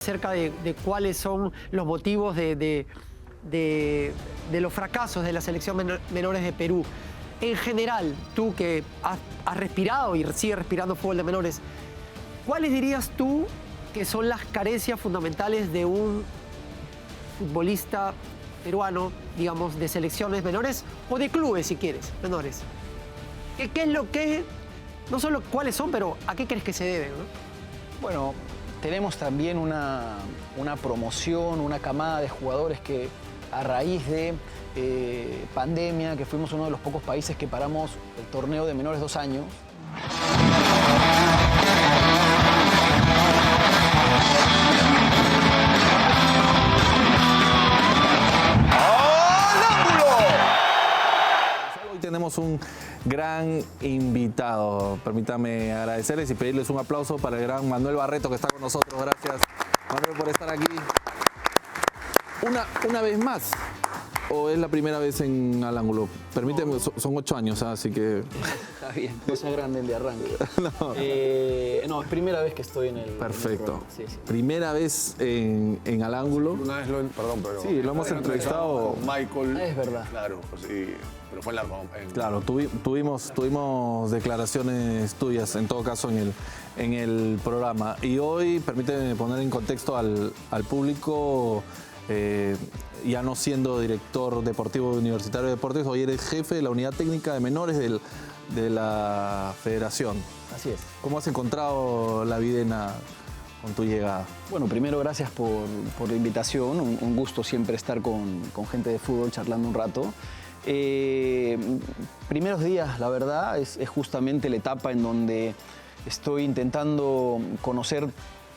acerca de cuáles son los motivos de los fracasos de la selección menores de Perú. En general, tú que has respirado y sigues respirando fútbol de menores, ¿cuáles dirías tú que son las carencias fundamentales de un futbolista peruano, digamos, de selecciones menores o de clubes, si quieres, menores? ¿Qué es lo que, no solo cuáles son, pero a qué crees que se deben, ¿no? Bueno, tenemos también una promoción, una camada de jugadores que a raíz de pandemia, que fuimos uno de los pocos países que paramos el torneo de menores 2 años. Hoy tenemos un gran invitado. Permítame agradecerles y pedirles un aplauso para el gran Manuel Barreto, que está con nosotros. Gracias, Manuel, por estar aquí. Una vez más, ¿o es la primera vez en Al Ángulo? Permíteme, son 8 años, así que... Está bien, cosa grande el de arranque. No. No, es primera vez que estoy en el... Perfecto. Sí, sí. Primera vez en Al Ángulo. Una vez perdón, pero... Sí, lo hemos entrevistado. Michael. Es verdad. Claro, pues sí, pero fue largo. Claro, tuvimos declaraciones tuyas, en todo caso, en el programa. Y hoy, permíteme poner en contexto al público, ya no siendo director deportivo Universitario de Deportes, hoy eres jefe de la unidad técnica de menores de la federación. Así es. ¿Cómo has encontrado la videna con tu llegada? Bueno, primero gracias por la invitación, un gusto siempre estar con gente de fútbol charlando un rato. Primeros días, la verdad, es justamente la etapa en donde estoy intentando conocer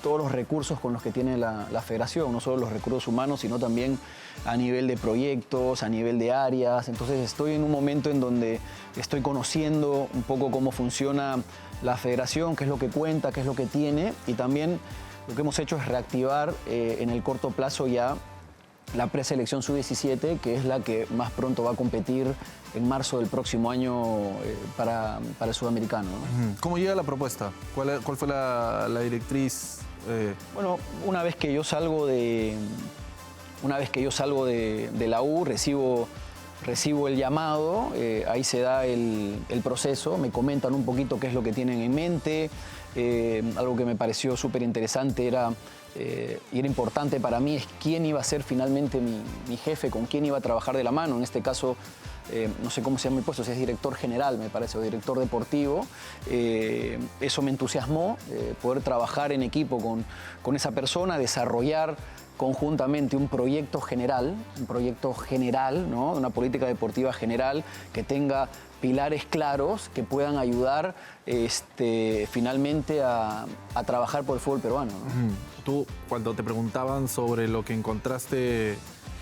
todos los recursos con los que tiene la federación, no solo los recursos humanos, sino también a nivel de proyectos, a nivel de áreas. Entonces estoy en un momento en donde estoy conociendo un poco cómo funciona la federación, qué es lo que cuenta, qué es lo que tiene, y también lo que hemos hecho es reactivar en el corto plazo ya la preselección sub-17, que es la que más pronto va a competir en marzo del próximo año para el sudamericano, ¿no? ¿Cómo llega la propuesta? ¿Cuál fue la directriz? Bueno, una vez que yo salgo de la U, recibo el llamado, ahí se da el proceso, me comentan un poquito qué es lo que tienen en mente. Algo que me pareció súper interesante y era importante para mí es quién iba a ser finalmente mi jefe, con quién iba a trabajar de la mano. En este caso, no sé cómo se llama mi puesto, si es director general, me parece, o director deportivo. Eso me entusiasmó, poder trabajar en equipo con esa persona, desarrollar conjuntamente un proyecto general, ¿no? Una política deportiva general que tenga pilares claros que puedan ayudar finalmente a trabajar por el fútbol peruano, ¿no? Tú, cuando te preguntaban sobre lo que encontraste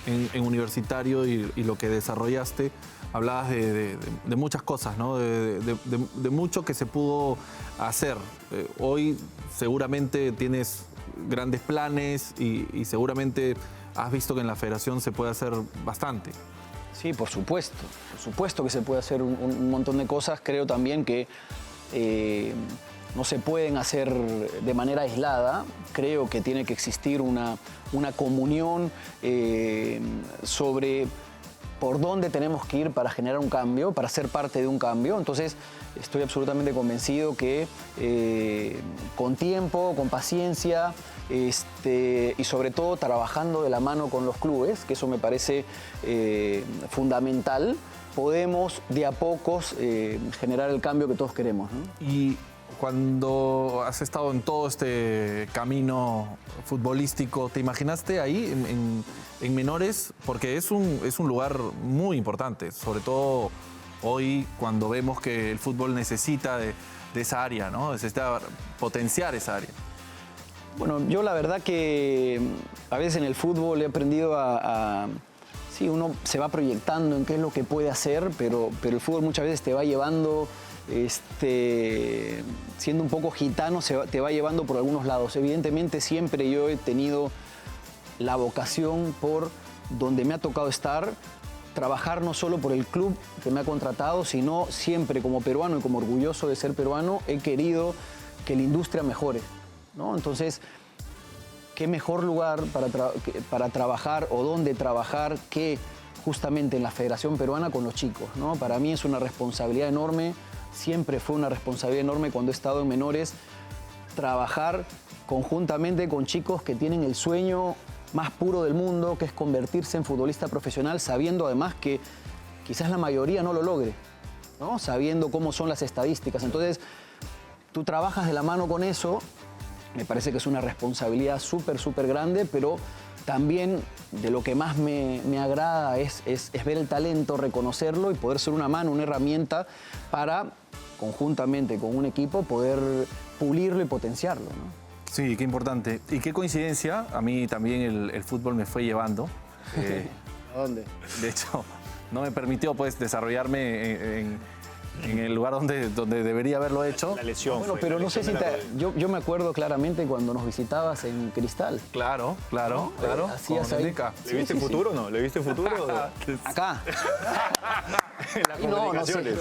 en Universitario y lo que desarrollaste, hablabas de muchas cosas, ¿no? De mucho que se pudo hacer. Hoy seguramente tienes grandes planes y seguramente has visto que en la federación se puede hacer bastante. Sí, por supuesto que se puede hacer un montón de cosas. Creo también que no se pueden hacer de manera aislada. Creo que tiene que existir una comunión sobre por dónde tenemos que ir para generar un cambio, para ser parte de un cambio. Entonces, estoy absolutamente convencido que con tiempo, con paciencia y sobre todo trabajando de la mano con los clubes, que eso me parece fundamental, podemos de a pocos generar el cambio que todos queremos, ¿no? Y cuando has estado en todo este camino futbolístico, ¿te imaginaste ahí en menores? Porque es un lugar muy importante, sobre todo hoy cuando vemos que el fútbol necesita de esa área, ¿no? Necesita potenciar esa área. Bueno, yo la verdad que a veces en el fútbol he aprendido sí, uno se va proyectando en qué es lo que puede hacer, pero el fútbol muchas veces te va llevando, siendo un poco gitano, te va llevando por algunos lados. Evidentemente siempre yo he tenido la vocación por donde me ha tocado estar, trabajar no solo por el club que me ha contratado, sino siempre como peruano y como orgulloso de ser peruano, he querido que la industria mejore, ¿no? Entonces, qué mejor lugar para trabajar o dónde trabajar que justamente en la Federación Peruana con los chicos, ¿no? Para mí es una responsabilidad enorme, siempre fue una responsabilidad enorme cuando he estado en menores, trabajar conjuntamente con chicos que tienen el sueño más puro del mundo, que es convertirse en futbolista profesional, sabiendo además que quizás la mayoría no lo logre, ¿no? Sabiendo cómo son las estadísticas. Entonces, tú trabajas de la mano con eso, me parece que es una responsabilidad súper grande, pero también de lo que más me agrada es ver el talento, reconocerlo y poder ser una mano, una herramienta para, conjuntamente con un equipo, poder pulirlo y potenciarlo, ¿no? Sí, qué importante. Y qué coincidencia, a mí también el fútbol me fue llevando. ¿A dónde? De hecho, no me permitió pues desarrollarme en el lugar donde debería haberlo hecho. La lesión. Bueno, pero no sé si yo me acuerdo claramente cuando nos visitabas en Cristal. Claro. Hacías con ahí. Indica. ¿Le viste futuro o no? ¿Le viste futuro? Acá. En las comunicaciones.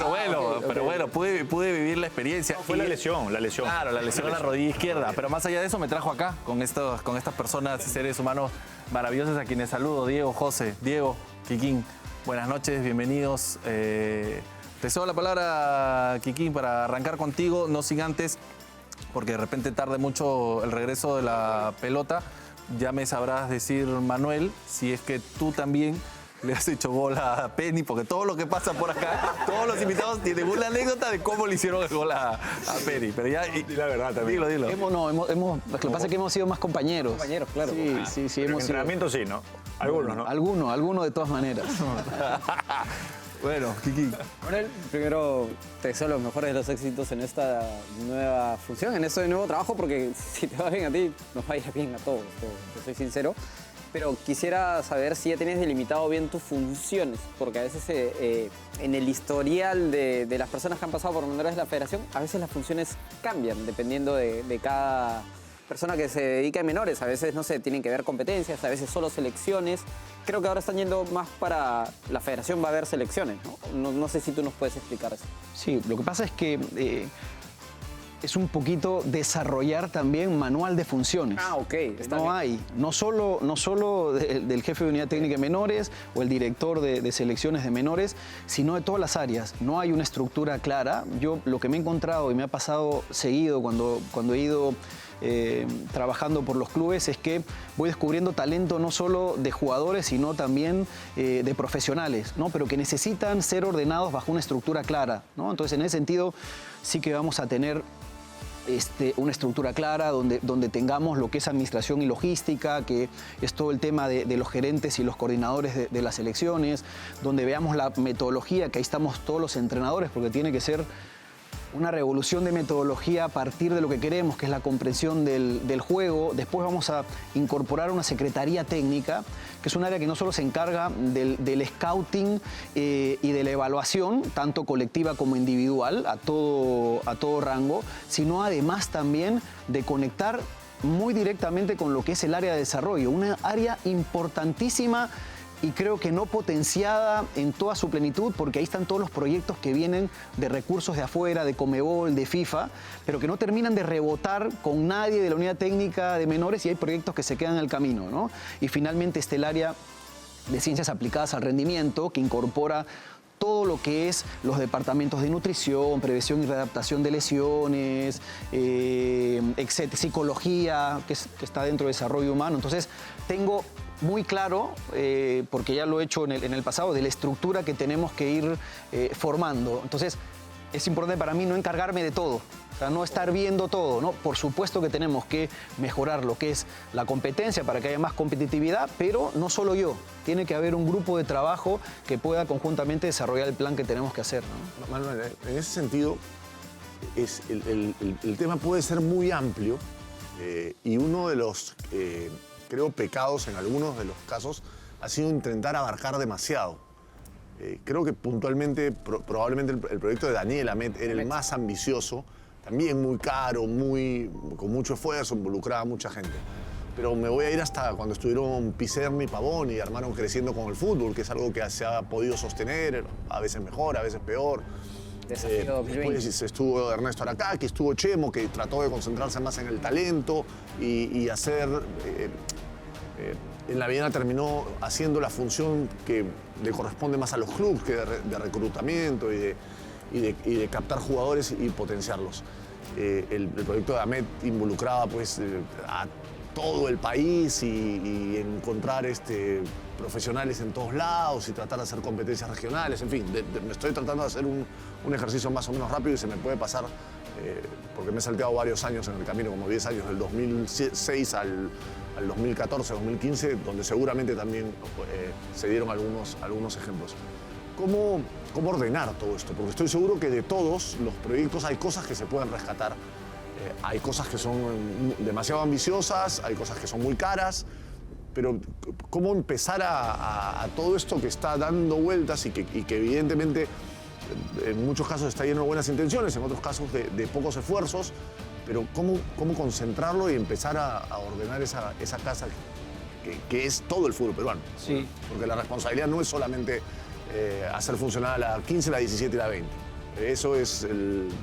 Pero bueno, pude vivir la experiencia. Fue la lesión. Claro, la lesión en la rodilla izquierda. Pero más allá de eso me trajo acá con estas personas, seres humanos maravillosos a quienes saludo. Diego, José, Diego, Kikín, buenas noches, bienvenidos. Te cedo la palabra, Kikín, para arrancar contigo, no sin antes, porque de repente tarde mucho el regreso de la pelota. Ya me sabrás decir, Manuel, si es que tú también le has hecho gol a Penny, porque todo lo que pasa por acá, todos los invitados tienen una anécdota de cómo le hicieron el gol a Penny. Pero ya, Y la verdad también. Dilo. Lo que pasa es que hemos sido más compañeros. Compañeros, claro. Sí, Pero hemos en sido. entrenamiento sí, ¿no? Algunos, ¿no? Alguno de todas maneras. Bueno, Kikín. Manuel, primero te deseo los mejores de los éxitos en esta nueva función, en este nuevo trabajo, porque si te va bien a ti, nos va a ir bien a todos, te soy sincero. Pero quisiera saber si ya tienes delimitado bien tus funciones, porque a veces en el historial de las personas que han pasado por menores de la federación, a veces las funciones cambian dependiendo de cada persona que se dedica a menores. A veces, no sé, tienen que ver competencias, a veces solo selecciones. Creo que ahora están yendo más para la federación, va a haber selecciones, ¿no? No sé si tú nos puedes explicar eso. Sí, lo que pasa es que es un poquito desarrollar también manual de funciones. Ah, ok. Está No bien. hay, no solo del jefe de unidad técnica de menores o el director de selecciones de menores, sino de todas las áreas. No hay una estructura clara. Yo lo que me he encontrado y me ha pasado seguido cuando he ido trabajando por los clubes es que voy descubriendo talento no solo de jugadores, sino también de profesionales, ¿no? Pero que necesitan ser ordenados bajo una estructura clara, ¿no? Entonces, en ese sentido, sí que vamos a tener una estructura clara donde tengamos lo que es administración y logística, que es todo el tema de los gerentes y los coordinadores de las selecciones, donde veamos la metodología, que ahí estamos todos los entrenadores, porque tiene que ser una revolución de metodología a partir de lo que queremos, que es la comprensión del juego. Después vamos a incorporar una secretaría técnica, que es un área que no solo se encarga del scouting y de la evaluación, tanto colectiva como individual, a todo rango, sino además también de conectar muy directamente con lo que es el área de desarrollo, una área importantísima y creo que no potenciada en toda su plenitud, porque ahí están todos los proyectos que vienen de recursos de afuera, de Conmebol, de FIFA, pero que no terminan de rebotar con nadie de la unidad técnica de menores y hay proyectos que se quedan en el camino, ¿no? Y finalmente está el área de ciencias aplicadas al rendimiento, que incorpora todo lo que es los departamentos de nutrición, prevención y readaptación de lesiones, etcétera, psicología, que está dentro de desarrollo humano. Entonces, tengo muy claro, porque ya lo he hecho en el pasado, de la estructura que tenemos que ir formando. Entonces, es importante para mí no encargarme de todo, o sea, no estar viendo todo, ¿no? Por supuesto que tenemos que mejorar lo que es la competencia para que haya más competitividad, pero no solo yo, tiene que haber un grupo de trabajo que pueda conjuntamente desarrollar el plan que tenemos que hacer, ¿no? Manuel, en ese sentido, el tema puede ser muy amplio y uno de los, creo, pecados en algunos de los casos ha sido intentar abarcar demasiado. Creo que puntualmente, probablemente el proyecto de Daniel Amet era el más ambicioso, también muy caro, con mucho esfuerzo, involucraba a mucha gente. Pero me voy a ir hasta cuando estuvieron Pizerni y Pavón y armaron Creciendo con el Fútbol, que es algo que se ha podido sostener, a veces mejor, a veces peor. Desafío 2020. Después estuvo Ernesto Aracaki, estuvo Chemo, que trató de concentrarse más en el talento y hacer... en la Viena terminó haciendo la función que le corresponde más a los clubes, que de reclutamiento y de captar jugadores y potenciarlos. El proyecto de Ahmed involucraba pues, a todo el país y encontrar profesionales en todos lados y tratar de hacer competencias regionales. En fin, me estoy tratando de hacer un ejercicio más o menos rápido y se me puede pasar, porque me he salteado varios años en el camino, como 10 años, del 2006 al 2014, 2015, donde seguramente también se dieron algunos ejemplos. ¿Cómo ordenar todo esto? Porque estoy seguro que de todos los proyectos hay cosas que se pueden rescatar. Hay cosas que son demasiado ambiciosas, hay cosas que son muy caras, pero ¿cómo empezar a todo esto que está dando vueltas y que evidentemente en muchos casos está lleno de buenas intenciones, en otros casos de pocos esfuerzos, pero cómo concentrarlo y empezar a ordenar esa casa que es todo el fútbol peruano? Sí. Porque la responsabilidad no es solamente hacer funcionar la 15, la 17 y la 20. Eso es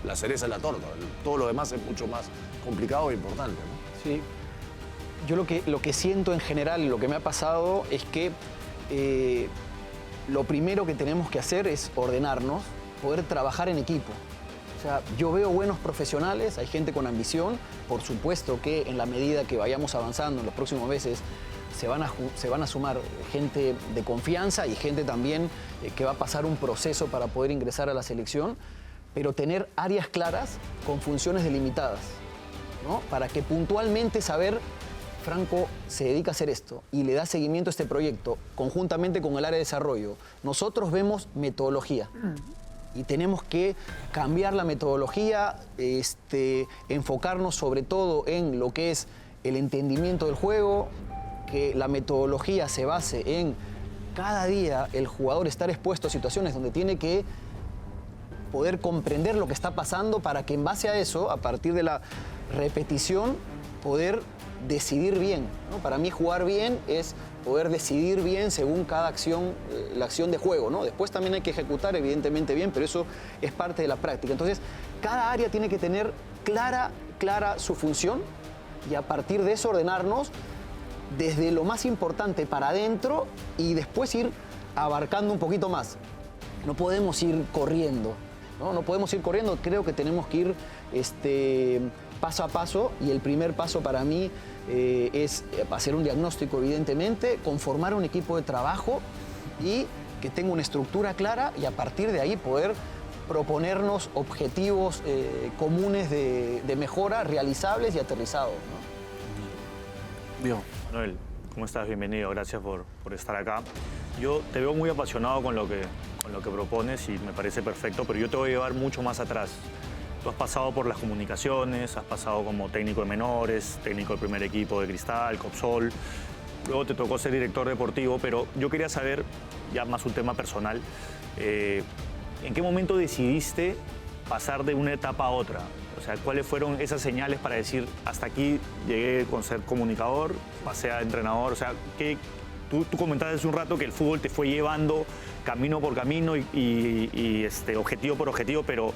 la cereza de la torta. Todo lo demás es mucho más complicado e importante, ¿no? Sí. Yo lo que siento en general y lo que me ha pasado es que lo primero que tenemos que hacer es ordenarnos, poder trabajar en equipo. O sea, yo veo buenos profesionales, hay gente con ambición. Por supuesto que en la medida que vayamos avanzando en los próximos meses se van a sumar gente de confianza y gente también que va a pasar un proceso para poder ingresar a la selección, pero tener áreas claras con funciones delimitadas, ¿no? Para que puntualmente saber, Franco se dedica a hacer esto y le da seguimiento a este proyecto conjuntamente con el área de desarrollo. Nosotros vemos metodología y tenemos que cambiar la metodología, enfocarnos sobre todo en lo que es el entendimiento del juego, que la metodología se base en cada día el jugador estar expuesto a situaciones donde tiene que poder comprender lo que está pasando para que en base a eso, a partir de la repetición, poder decidir bien, ¿no? Para mí jugar bien es poder decidir bien según cada acción, la acción de juego, ¿no? Después también hay que ejecutar evidentemente bien, pero eso es parte de la práctica. Entonces, cada área tiene que tener clara su función y a partir de eso ordenarnos desde lo más importante para adentro y después ir abarcando un poquito más. No podemos ir corriendo, ¿no? No podemos ir corriendo, creo que tenemos que ir paso a paso y el primer paso para mí es hacer un diagnóstico evidentemente, conformar un equipo de trabajo y que tenga una estructura clara y a partir de ahí poder proponernos objetivos comunes de mejora realizables y aterrizados, ¿no? Diego. Manuel, ¿cómo estás? Bienvenido, gracias por estar acá. Yo te veo muy apasionado con lo que propones y me parece perfecto, pero yo te voy a llevar mucho más atrás. Tú has pasado por las comunicaciones, has pasado como técnico de menores, técnico del primer equipo de Cristal, Copsol, luego te tocó ser director deportivo, pero yo quería saber, ya más un tema personal, ¿en qué momento decidiste pasar de una etapa a otra? O sea, ¿cuáles fueron esas señales para decir, hasta aquí llegué con ser comunicador, pasé a entrenador? O sea, tú comentaste hace un rato que el fútbol te fue llevando camino por camino y objetivo por objetivo, pero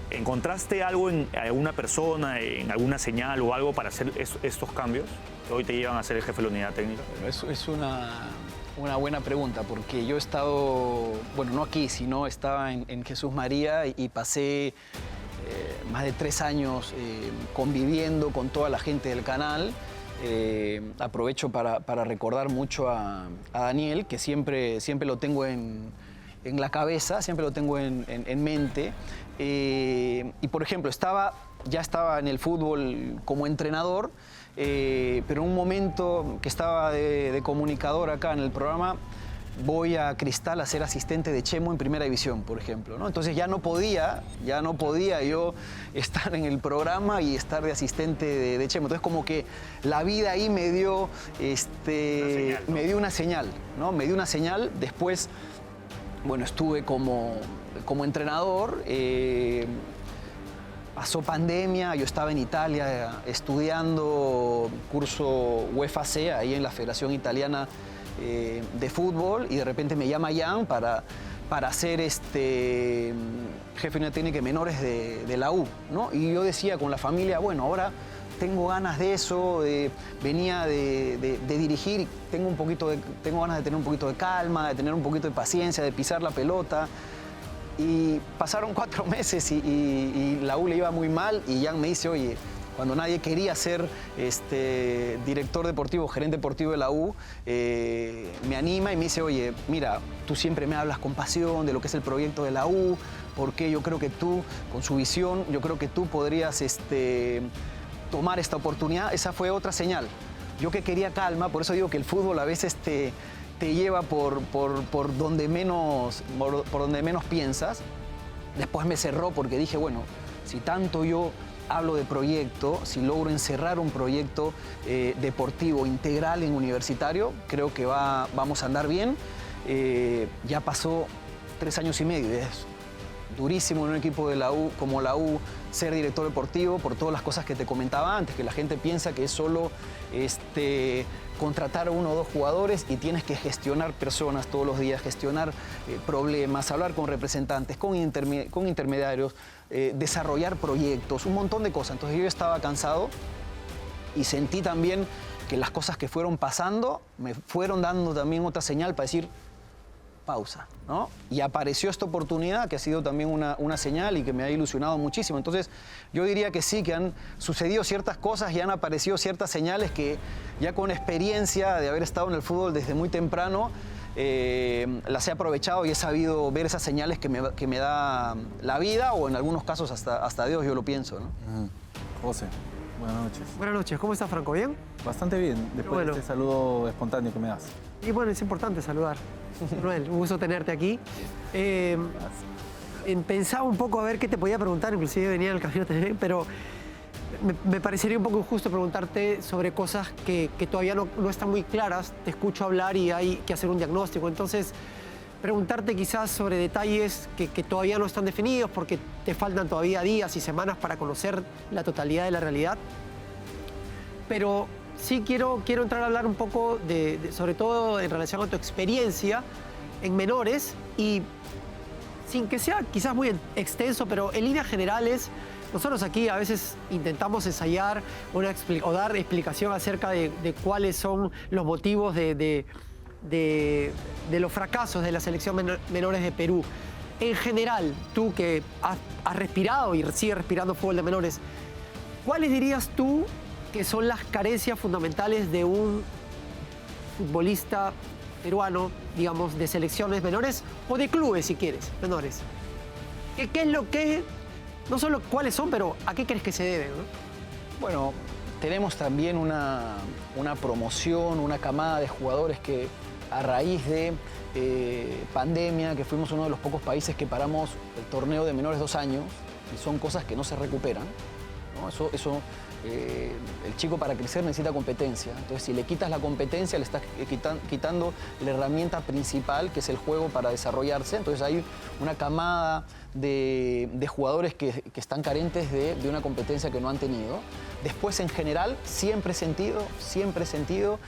¿encontraste algo en alguna persona, en alguna señal o algo para hacer estos cambios que hoy te llevan a ser el jefe de la unidad técnica? Es una buena pregunta, porque yo he estado, bueno, no aquí, sino estaba en Jesús María y pasé más de 3 años conviviendo con toda la gente del canal. Aprovecho para recordar mucho a Daniel, que siempre lo tengo en la cabeza, siempre lo tengo en mente. Y por ejemplo, ya estaba en el fútbol como entrenador, pero en un momento que estaba de comunicador acá en el programa, voy a Cristal a ser asistente de Chemo en Primera División, por ejemplo, ¿no? Entonces ya no podía yo estar en el programa y estar de asistente de Chemo. Entonces como que la vida ahí me dio, me dio una señal, ¿no? Me dio una señal. Después, bueno, estuve como entrenador. Pasó pandemia, yo estaba en Italia estudiando curso UEFA C, ahí en la Federación Italiana de Fútbol, y de repente me llama Jan para para ser jefe de una técnica de menores de la U, ¿no? Y yo decía con la familia, bueno, ahora tengo ganas de eso, venía de dirigir y tengo ganas de tener un poquito de calma, de tener un poquito de paciencia, de pisar la pelota. Y pasaron 4 meses y la U le iba muy mal y Jan me dice, oye, cuando nadie quería ser director deportivo, gerente deportivo de la U, me anima y me dice, oye, mira, tú siempre me hablas con pasión de lo que es el proyecto de la U, porque yo creo que tú, con su visión, yo creo que tú podrías tomar esta oportunidad. Esa fue otra señal. Yo que quería calma, por eso digo que el fútbol a veces te lleva por donde menos piensas. Después me cerró porque dije, bueno, si tanto yo hablo de proyecto, si logro encerrar un proyecto deportivo integral en Universitario, creo que vamos a andar bien. Ya pasó 3 años y medio, es durísimo en un equipo de la U, como la U, ser director deportivo por todas las cosas que te comentaba antes, que la gente piensa que es solo contratar a 1 o 2 jugadores y tienes que gestionar personas todos los días, gestionar problemas, hablar con representantes, con intermediarios, desarrollar proyectos, un montón de cosas. Entonces yo estaba cansado y sentí también que las cosas que fueron pasando me fueron dando también otra señal para decir pausa, ¿no? Y apareció esta oportunidad que ha sido también una señal y que me ha ilusionado muchísimo. Entonces yo diría que sí, que han sucedido ciertas cosas y han aparecido ciertas señales que ya con experiencia de haber estado en el fútbol desde muy temprano, las he aprovechado y he sabido ver esas señales que me da la vida o en algunos casos hasta Dios, yo lo pienso, ¿no? José, buenas noches. Buenas noches, ¿cómo estás, Franco? ¿Bien? Bastante bien, después de este saludo espontáneo que me das. Y bueno, es importante saludar. Noel, un gusto tenerte aquí. Pensaba un poco a ver qué te podía preguntar, inclusive venía en el camino también, pero me parecería un poco injusto preguntarte sobre cosas que todavía no están muy claras. Te escucho hablar y hay que hacer un diagnóstico. Entonces, preguntarte quizás sobre detalles que todavía no están definidos porque te faltan todavía días y semanas para conocer la totalidad de la realidad. Pero sí quiero entrar a hablar un poco sobre todo en relación a tu experiencia en menores y sin que sea quizás muy extenso, pero en líneas generales, nosotros aquí a veces intentamos ensayar o dar explicación acerca de cuáles son los motivos de los fracasos de la selección menores de Perú. En general, tú que has respirado y sigues respirando fútbol de menores, ¿cuáles dirías tú que son las carencias fundamentales de un futbolista peruano, digamos, de selecciones menores o de clubes, si quieres, menores? ¿Qué es lo que, no solo cuáles son, pero a qué crees que se debe, ¿no? Bueno, tenemos también una promoción, una camada de jugadores que a raíz de pandemia, que fuimos uno de los pocos países que paramos el torneo de menores 2 años, y son cosas que no se recuperan, ¿no? El chico para crecer necesita competencia. Entonces, si le quitas la competencia, le estás quitando la herramienta principal, que es el juego para desarrollarse. Entonces, hay una camada de jugadores que están carentes de una competencia que no han tenido. Después, en general, siempre he sentido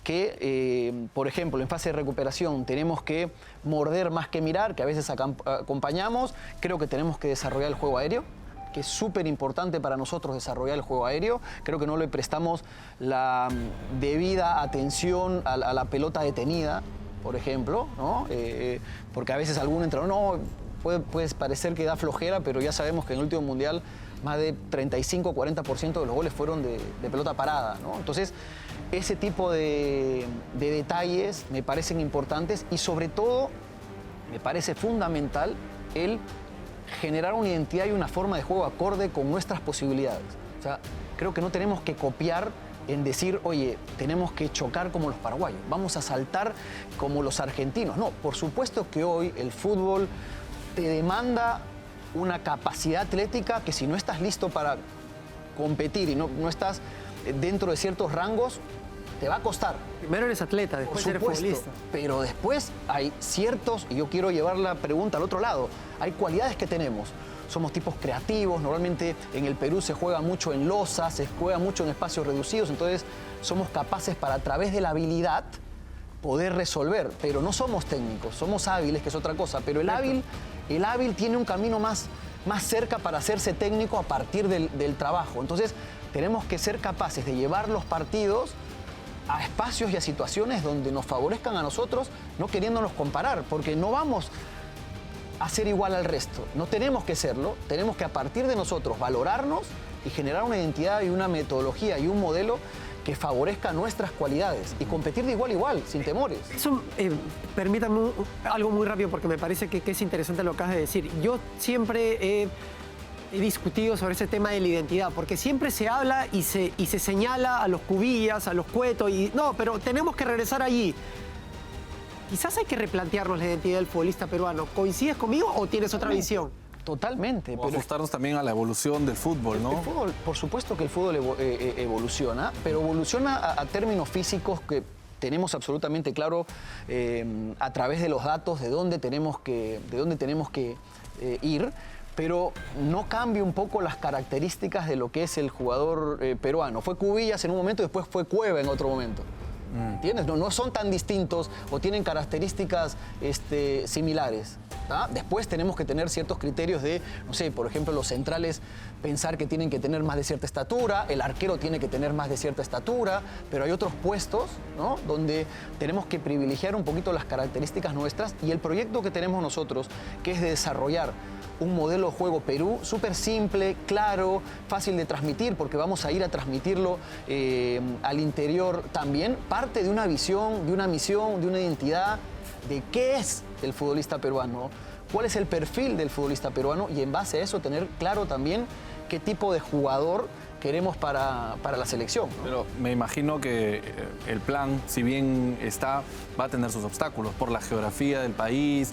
que, por ejemplo, en fase de recuperación tenemos que morder más que mirar, que a veces acompañamos. Creo que tenemos que desarrollar el juego aéreo, que es súper importante para nosotros desarrollar el juego aéreo. Creo que no le prestamos la debida atención a la pelota detenida, por ejemplo, ¿no? Porque a veces algún entrenador, puede parecer que da flojera, pero ya sabemos que en el último mundial más de 35-40% de los goles fueron de pelota parada, ¿no? Entonces, ese tipo de detalles me parecen importantes y sobre todo me parece fundamental el generar una identidad y una forma de juego acorde con nuestras posibilidades. O sea, creo que no tenemos que copiar en decir, oye, tenemos que chocar como los paraguayos, vamos a saltar como los argentinos. No, por supuesto que hoy el fútbol te demanda una capacidad atlética que si no estás listo para competir y no estás dentro de ciertos rangos, te va a costar. Primero eres atleta, después eres futbolista. Pero después hay ciertos, y yo quiero llevar la pregunta al otro lado, hay cualidades que tenemos. Somos tipos creativos, normalmente en el Perú se juega mucho en losas, se juega mucho en espacios reducidos, entonces somos capaces para, a través de la habilidad, poder resolver, pero no somos técnicos, somos hábiles, que es otra cosa, pero el hábil tiene un camino más cerca para hacerse técnico a partir del trabajo. Entonces, tenemos que ser capaces de llevar los partidos a espacios y a situaciones donde nos favorezcan a nosotros, no queriéndonos comparar, porque no vamos a ser igual al resto. No tenemos que serlo, tenemos que a partir de nosotros valorarnos y generar una identidad y una metodología y un modelo que favorezca nuestras cualidades y competir de igual a igual, sin temores. Eso, permítanme algo muy rápido porque me parece que es interesante lo que acabas de decir. Yo siempre he discutido sobre ese tema de la identidad, porque siempre se habla y se señala a los Cubillas, a los Cueto, y no, pero tenemos que regresar allí. Quizás hay que replantearnos la identidad del futbolista peruano. ¿Coincides conmigo o tienes otra visión? Totalmente. O ajustarnos también a la evolución del fútbol, ¿no? El fútbol, por supuesto que el fútbol evoluciona, pero evoluciona a términos físicos que tenemos absolutamente claro a través de los datos de dónde tenemos que ir, pero no cambia un poco las características de lo que es el jugador peruano. Fue Cubillas en un momento, después fue Cueva en otro momento. ¿Entiendes? No son tan distintos o tienen características similares. ¿tá? Después tenemos que tener ciertos criterios de, no sé, por ejemplo, los centrales pensar que tienen que tener más de cierta estatura, el arquero tiene que tener más de cierta estatura, pero hay otros puestos, ¿no? Donde tenemos que privilegiar un poquito las características nuestras y el proyecto que tenemos nosotros, que es de desarrollar un modelo de juego Perú súper simple, claro, fácil de transmitir, porque vamos a ir a transmitirlo al interior también, parte de una visión, de una misión, de una identidad, de qué es el futbolista peruano, cuál es el perfil del futbolista peruano y en base a eso tener claro también qué tipo de jugador queremos para la selección, ¿no? Pero me imagino que el plan, si bien va a tener sus obstáculos por la geografía del país,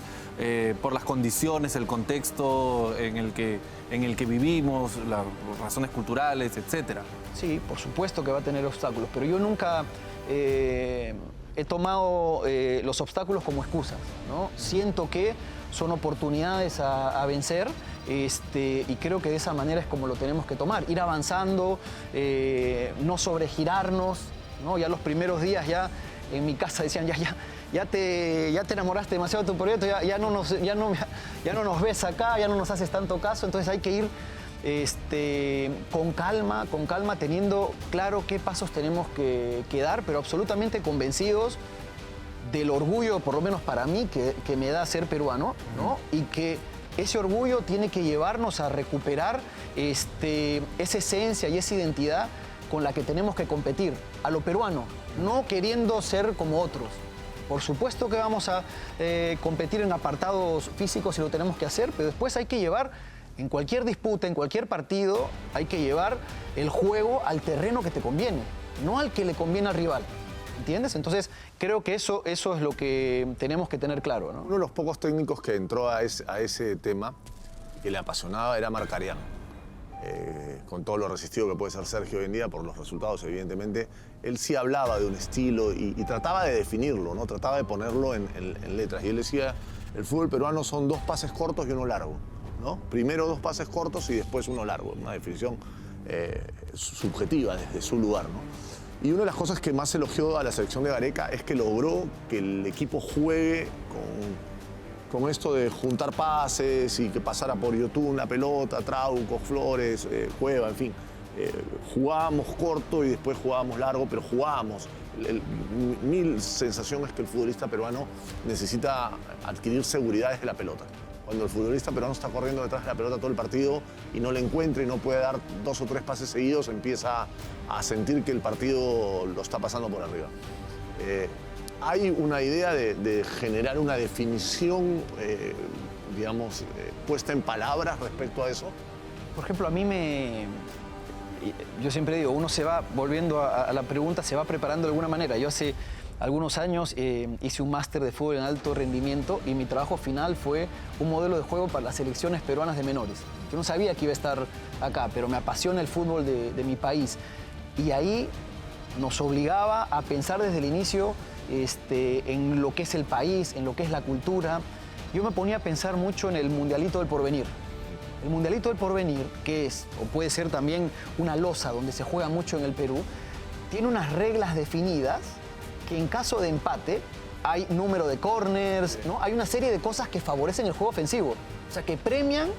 por las condiciones, el contexto en el que vivimos, las razones culturales, etc. Sí, por supuesto que va a tener obstáculos, pero yo nunca he tomado los obstáculos como excusas, ¿no? Siento que son oportunidades a vencer y creo que de esa manera es como lo tenemos que tomar, ir avanzando, no sobregirarnos, ¿no? Ya los primeros días ya en mi casa decían ya te enamoraste demasiado de tu proyecto, ya no nos ves acá, ya no nos haces tanto caso, entonces hay que ir con calma, teniendo claro qué pasos tenemos que dar, pero absolutamente convencidos del orgullo, por lo menos para mí, que me da ser peruano, ¿no? Y que ese orgullo tiene que llevarnos a recuperar esa esencia y esa identidad con la que tenemos que competir, a lo peruano, no queriendo ser como otros. Por supuesto que vamos a competir en apartados físicos y lo tenemos que hacer, pero después hay que llevar, en cualquier disputa, en cualquier partido, hay que llevar el juego al terreno que te conviene, no al que le conviene al rival. ¿Entiendes? Entonces, creo que eso es lo que tenemos que tener claro, ¿no? Uno de los pocos técnicos que entró a ese tema, que le apasionaba, era Marcarián. Con todo lo resistido que puede ser Sergio hoy en día por los resultados, evidentemente, él sí hablaba de un estilo y trataba de definirlo, ¿no? Trataba de ponerlo en letras. Y él decía, el fútbol peruano son 2 pases cortos y uno largo, ¿no? Primero 2 pases cortos y después uno largo. Una definición subjetiva desde su lugar, ¿no? Y una de las cosas que más elogió a la selección de Gareca es que logró que el equipo juegue con esto de juntar pases y que pasara por Yotún la pelota, Trauco, Flores, Cueva, en fin. Jugábamos corto y después jugábamos largo, pero jugábamos. Mi sensación es que el futbolista peruano necesita adquirir seguridad desde la pelota. Cuando el futbolista peruano está corriendo detrás de la pelota todo el partido y no le encuentra y no puede dar 2 o 3 pases seguidos, empieza a sentir que el partido lo está pasando por arriba. Hay una idea de generar una definición, puesta en palabras respecto a eso. Por ejemplo, a mí yo siempre digo, uno se va, volviendo a la pregunta, se va preparando de alguna manera. Yo hace algunos años hice un máster de fútbol en alto rendimiento y mi trabajo final fue un modelo de juego para las selecciones peruanas de menores. Yo no sabía que iba a estar acá, pero me apasiona el fútbol de mi país. Y ahí nos obligaba a pensar desde el inicio en lo que es el país, en lo que es la cultura. Yo me ponía a pensar mucho en el Mundialito del Porvenir. El Mundialito del Porvenir, que es, o puede ser también una losa donde se juega mucho en el Perú, tiene unas reglas definidas que en caso de empate hay número de corners, ¿no? Hay una serie de cosas que favorecen el juego ofensivo. O sea, que premian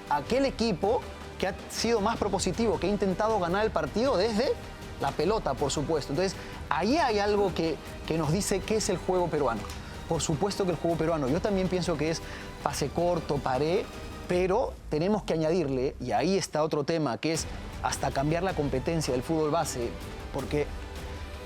a aquel equipo que ha sido más propositivo, que ha intentado ganar el partido desde la pelota, por supuesto. Entonces, ahí hay algo que nos dice qué es el juego peruano. Por supuesto que el juego peruano, yo también pienso que es pase corto, paré, pero tenemos que añadirle, y ahí está otro tema, que es hasta cambiar la competencia del fútbol base, porque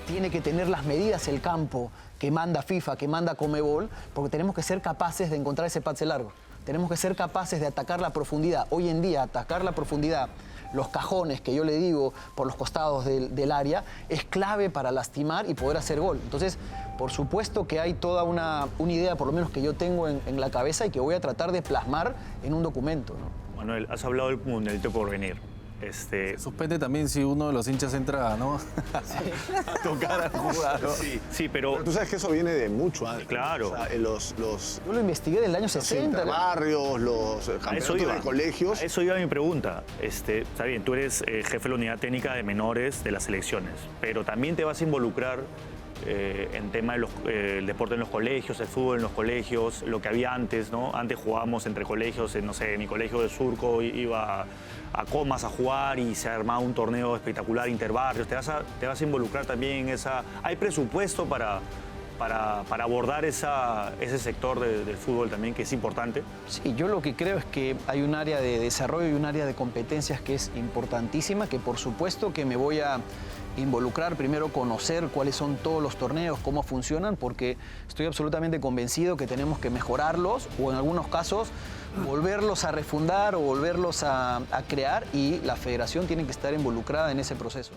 tiene que tener las medidas el campo que manda FIFA, que manda Conmebol, porque tenemos que ser capaces de encontrar ese pase largo. Tenemos que ser capaces de atacar la profundidad. Hoy en día, atacar la profundidad, los cajones que yo le digo por los costados del área, es clave para lastimar y poder hacer gol. Entonces, por supuesto que hay toda una idea, por lo menos que yo tengo en la cabeza y que voy a tratar de plasmar en un documento, ¿no? Manuel, has hablado del mundialito por venir. Suspende también si uno de los hinchas entra, ¿no? A tocar al jugador. Sí, pero Tú sabes que eso viene de mucho antes. Claro. O sea, los Yo lo investigué del año 60. barrios, los a eso campeonatos iba. de colegios. A eso iba mi pregunta. Está bien, tú eres jefe de la unidad técnica de menores de las selecciones, pero también te vas a involucrar en tema del deporte en los colegios, el fútbol en los colegios, lo que había antes, ¿no? Antes jugábamos entre colegios, no sé, mi colegio de Surco iba a Comas a jugar y se armaba un torneo espectacular interbarrios. Te vas a involucrar también en esa... ¿Hay presupuesto para abordar ese sector del fútbol también, que es importante? Sí, yo lo que creo es que hay un área de desarrollo y un área de competencias que es importantísima, que por supuesto que me voy a involucrar, primero conocer cuáles son todos los torneos, cómo funcionan, porque estoy absolutamente convencido que tenemos que mejorarlos o en algunos casos volverlos a refundar o volverlos a crear, y la federación tiene que estar involucrada en ese proceso.